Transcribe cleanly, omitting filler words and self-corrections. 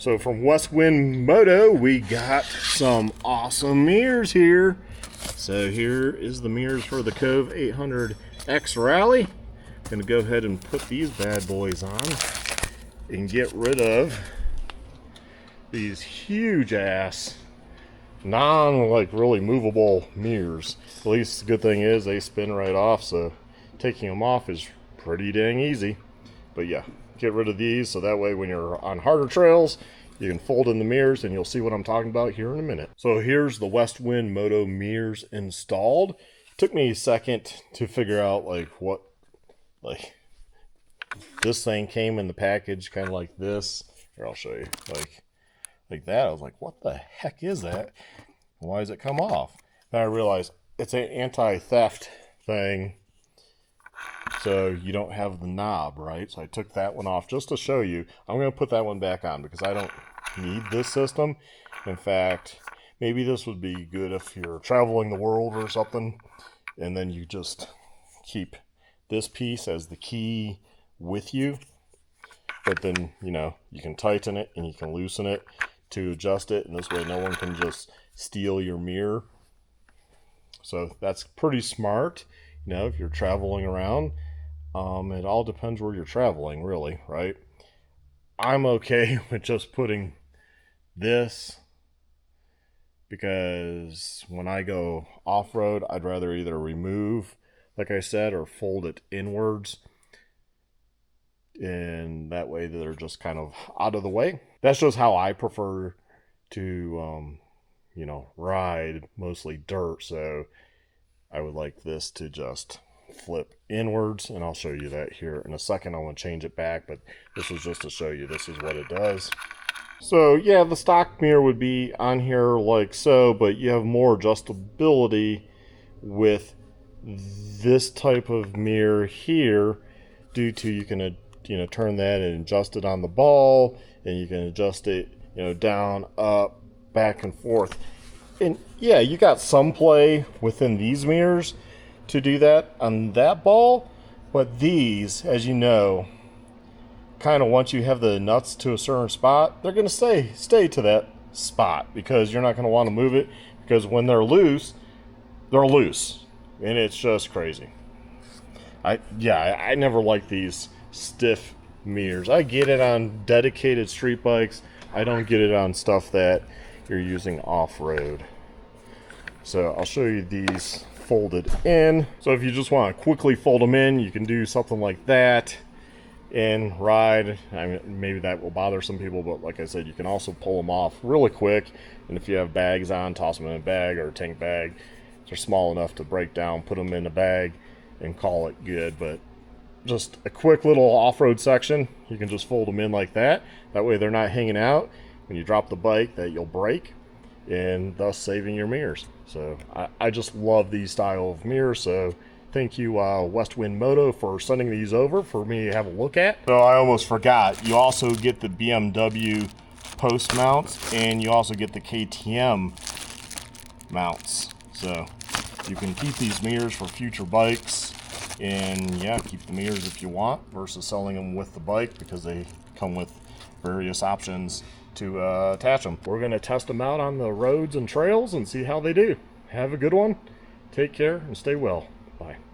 So from Westwind Moto, we got some awesome mirrors here. So here is the mirrors for the Kove 800X Rally. Gonna go ahead and put these bad boys on and get rid of these huge ass really movable mirrors. At least the good thing is they spin right off, so taking them off is pretty dang easy. But yeah, get rid of these so that way when you're on harder trails you can fold in the mirrors, and you'll see what I'm talking about here in a minute. So here's the Westwind Moto mirrors installed. It took me a second to figure out what this thing came in the package kind of like this. Here, I'll show you. Like that. I was like, what the heck is that? Why does it come off? Then I realized it's an anti-theft thing, so you don't have the knob, right? So I took that one off just to show you. I'm going to put that one back on because I don't need this system. In fact, maybe this would be good if you're traveling the world or something, and then you just keep this piece as the key with you. But then, you can tighten it and you can loosen it to adjust it, and this way no one can just steal your mirror. So that's pretty smart, if you're traveling around. It all depends where you're traveling, really, right? I'm okay with just putting this because when I go off-road, I'd rather either remove, like I said, or fold it inwards, and that way they're just kind of out of the way. That's just how I prefer to ride, mostly dirt. So I would like this to just flip inwards, and I'll show you that here in a second. I want to change it back, but this is just to show you this is what it does. So yeah, the stock mirror would be on here like so, but you have more adjustability with this type of mirror here, due to you can turn that and adjust it on the ball, and you can adjust it down, up, back and forth. And yeah, you got some play within these mirrors to do that on that ball, but these, as you know, kind of once you have the nuts to a certain spot, they're going to stay to that spot, because you're not going to want to move it, because when they're loose, and it's just crazy. I never liked these stiff mirrors. I get it on dedicated street bikes. I don't get it on stuff that you're using off-road. So I'll show you these folded in. So if you just want to quickly fold them in, you can do something like that and ride. I mean, maybe that will bother some people, but like I said, you can also pull them off really quick. And if you have bags on, toss them in a bag or a tank bag. They're small enough to break down, put them in a bag and call it good. But just a quick little off-road section, you can just fold them in like that. That way they're not hanging out when you drop the bike that you'll break, and thus saving your mirrors. So I just love these style of mirrors. So thank you, Westwind Moto, for sending these over for me to have a look at. So I almost forgot, you also get the BMW post mounts, and you also get the KTM mounts. So you can keep these mirrors for future bikes, and yeah, keep the mirrors if you want, versus selling them with the bike, because they come with various options to attach them. We're going to test them out on the roads and trails and see how they do. Have a good one. Take care and stay well. Bye.